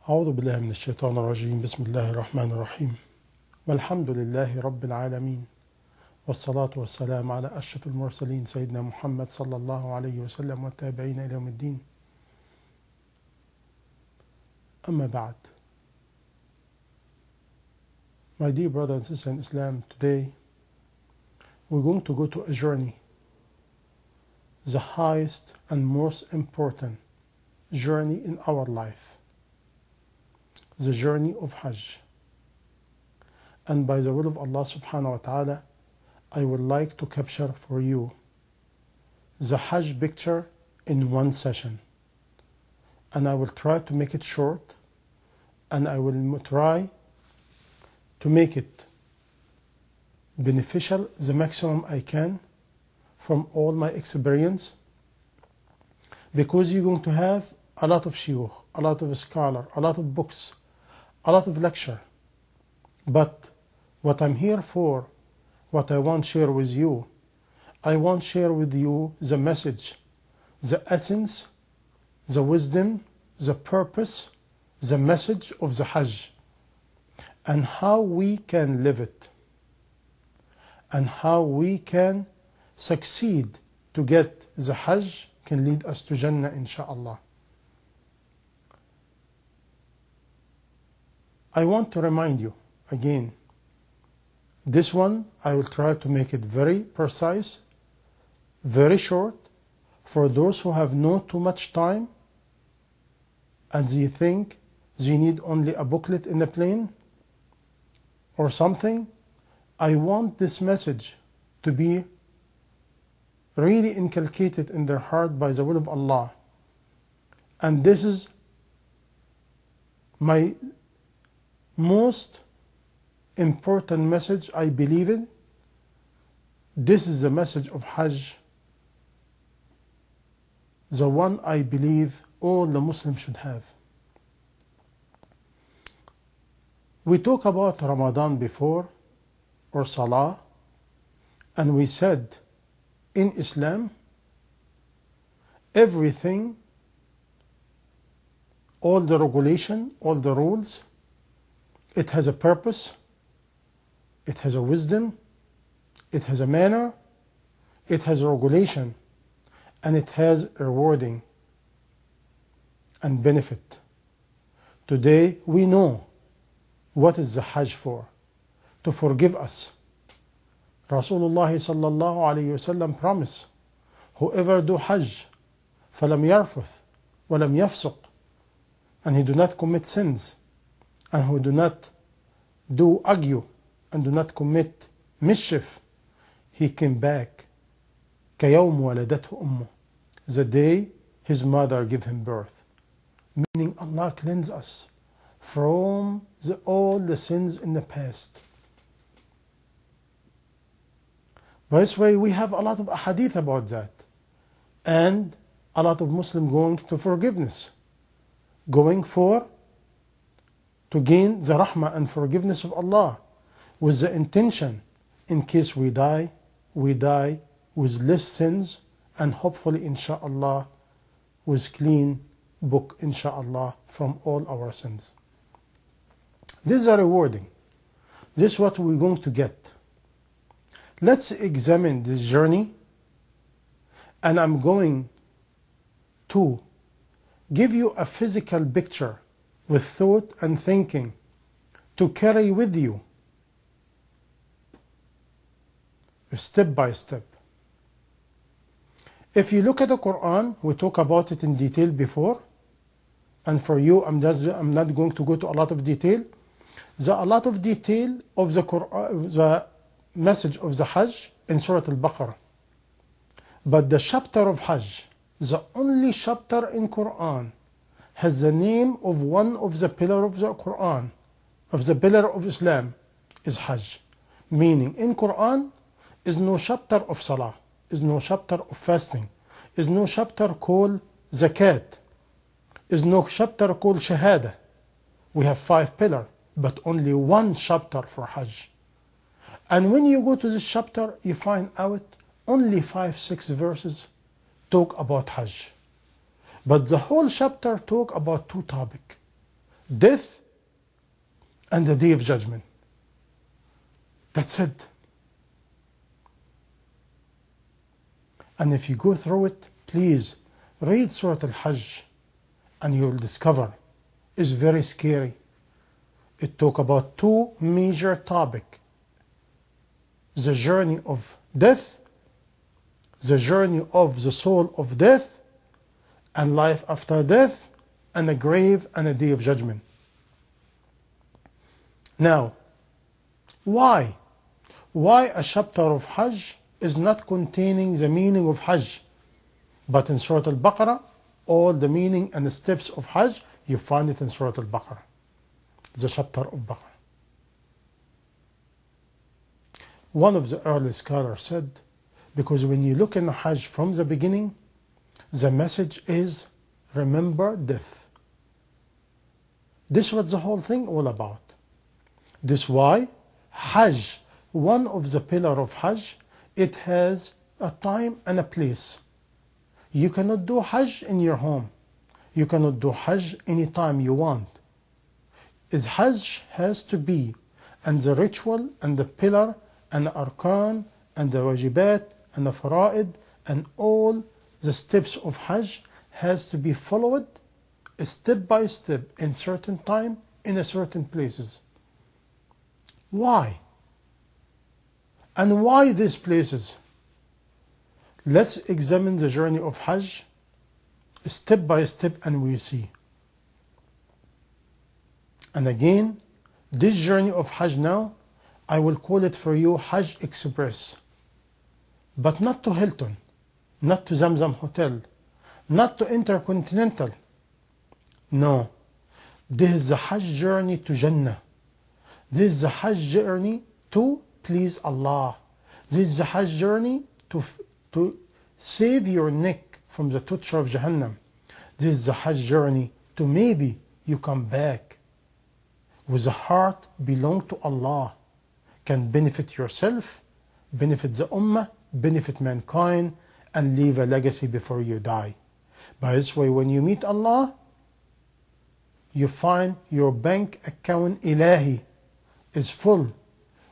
أعوذ بالله من الشيطان الرجيم. بسم الله الرحمن الرحيم. والحمد لله رب العالمين، والصلاة والسلام على أشرف المرسلين سيدنا محمد صلى الله عليه وسلم والتابعين إلى يوم الدين. أما بعد. My dear brothers and sisters in Islam, today we're going to go to a journey, the highest and most important journey in our life, the journey of Hajj. And by the will of Allah subhanahu wa ta'ala, I would like to capture for you the Hajj picture in one session. And I will try to make it short, and I will try to make it beneficial the maximum I can from all my experience, because you're going to have a lot of shiuch, a lot of scholar, a lot of books, a lot of lecture. But what I'm here for, what I want to share with you, I want to share with you the message, the essence, the wisdom, the purpose, the message of the Hajj, and how we can live it, and how we can succeed to get the Hajj can lead us to Jannah, inshaAllah. I want to remind you again, this one I will try to make it very precise, very short, for those who have not too much time and they think they need only a booklet in the plane or something. I want this message to be really inculcated in their heart by the will of Allah. And this is my most important message I believe in. This is the message of Hajj, the one I believe all the Muslims should have. We talked about Ramadan before, or Salah, and we said in Islam everything, all the regulation, all the rules, it has a purpose, it has a wisdom, it has a manner, it has a regulation, and it has a rewarding and benefit. Today we know what is the Hajj for, to forgive us. Rasulullah sallallahu alayhi wasallam promised, whoever do Hajj, falam yarfuth, walam yafsuq, and he do not commit sins, and who do not do argue, and do not commit mischief, he came back كَيَوْمُ وَلَدَتْهُ أُمُّهُ, the day his mother gave him birth. Meaning Allah cleanse us from all the sins in the past. By this way, we have a lot of ahadith about that, and a lot of Muslims going to forgiveness, going for to gain the rahmah and forgiveness of Allah, with the intention, in case we die with less sins, and hopefully inshaAllah with clean book inshaAllah from all our sins. This is a rewarding. This is what we're going to get. Let's examine this journey, and I'm going to give you a physical picture with thought and thinking to carry with you step by step. If you look at the Quran, we talk about it in detail before, and for you I'm not going to go to a lot of detail. A lot of detail of the Quran, the message of the Hajj in Surah Al-Baqarah. But the chapter of Hajj, the only chapter in Quran, has the name of one of the pillar of the Quran, of the pillar of Islam, is Hajj. Meaning in Quran is no chapter of Salah, is no chapter of fasting, is no chapter called Zakat, is no chapter called Shahada. We have 5 pillars, but only one chapter for Hajj. And when you go to this chapter, you find out only 5-6 verses talk about Hajj. But the whole chapter talk about 2 topics. death, and the day of judgment. That's it. And if you go through it, please read Surah Al-Hajj and you will discover it's very scary. It talks about two major topics: the journey of death, the journey of the soul of death, and life after death, and a grave and a day of judgment. Now, why? Why a chapter of Hajj is not containing the meaning of Hajj? But in Surah Al-Baqarah, all the meaning and the steps of Hajj, you find it in Surah Al-Baqarah, the chapter of Baqarah. One of the early scholars said, because when you look in the Hajj from the beginning, the message is remember death. This is what the whole thing all about. This is why Hajj, one of the pillars of Hajj, it has a time and a place. You cannot do Hajj in your home. You cannot do Hajj anytime you want. Hajj has to be, and the ritual and the pillar and the arkan and the wajibat and the fara'id and all the steps of Hajj has to be followed step by step in certain time in a certain places. Why? And why these places? Let's examine the journey of Hajj step by step and we see. And again, this journey of Hajj now, I will call it for you Hajj Express. But not to Hilton, not to Zamzam Hotel, not to Intercontinental. No, this is the Hajj journey to Jannah. This is the Hajj journey to please Allah. This is the Hajj journey to save your neck from the torture of Jahannam. This is the Hajj journey to maybe you come back with a heart belong to Allah, can benefit yourself, benefit the ummah, benefit mankind, and leave a legacy before you die. By this way, when you meet Allah, you find your bank account ilahi is full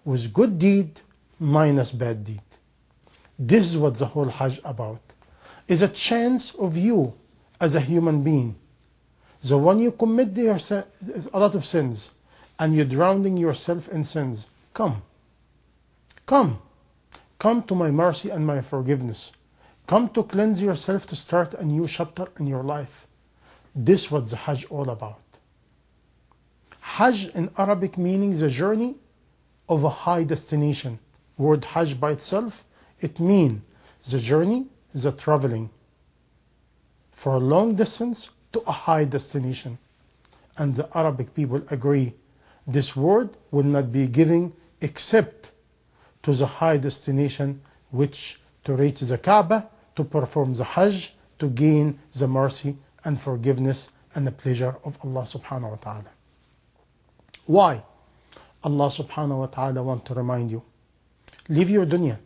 with good deed minus bad deed. This is what the whole Hajj about. Is a chance of you as a human being. The one you commit a lot of sins and you're drowning yourself in sins. Come to my mercy and my forgiveness. Come to cleanse yourself to start a new chapter in your life. This is what the Hajj all about. Hajj in Arabic means the journey of a high destination. Word Hajj by itself, it means the journey, the traveling for a long distance to a high destination. And the Arabic people agree, this word will not be given except to the high destination, which to reach the Kaaba, to perform the Hajj, to gain the mercy and forgiveness and the pleasure of Allah subhanahu wa ta'ala. Why? Allah subhanahu wa ta'ala want to remind you, leave your dunya,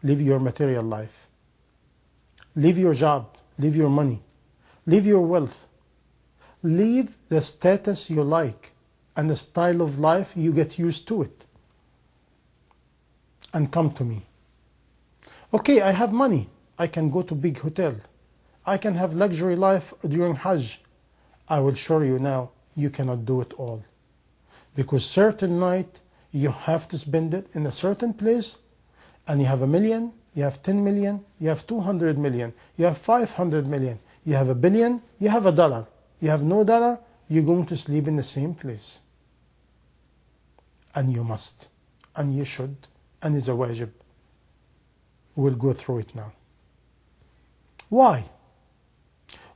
leave your material life, leave your job, leave your money, leave your wealth, leave the status you like and the style of life you get used to it, and come to me. Okay, I have money, I can go to big hotel, I can have luxury life during Hajj. I will show you now, you cannot do it all. Because certain night you have to spend it in a certain place, and you have 1 million, you have 10 million, you have 200 million, you have 500 million, you have $1 billion, you have $1. You have no dollar, you're going to sleep in the same place. And you must, and you should, and it's a wajib. We'll go through it now. Why?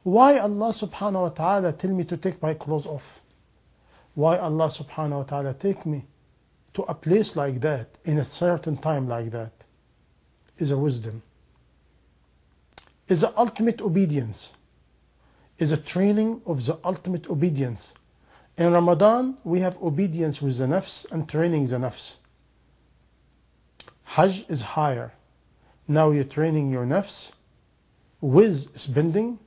Why Allah subhanahu wa ta'ala tell me to take my clothes off? Why Allah subhanahu wa ta'ala take me to a place like that in a certain time like that? Is a wisdom. Is the ultimate obedience. Is a training of the ultimate obedience. In Ramadan, we have obedience with the nafs and training the nafs. Hajj is higher. Now you're training your nafs with spending,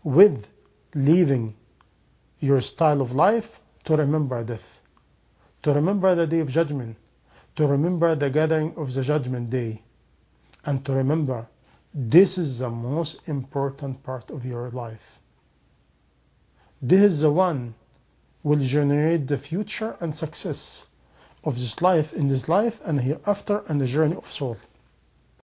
with leaving your style of life, to remember death, to remember the day of judgment, to remember the gathering of the judgment day, and to remember this is the most important part of your life. This is the one will generate the future and success of this life, in this life and hereafter, and the journey of soul.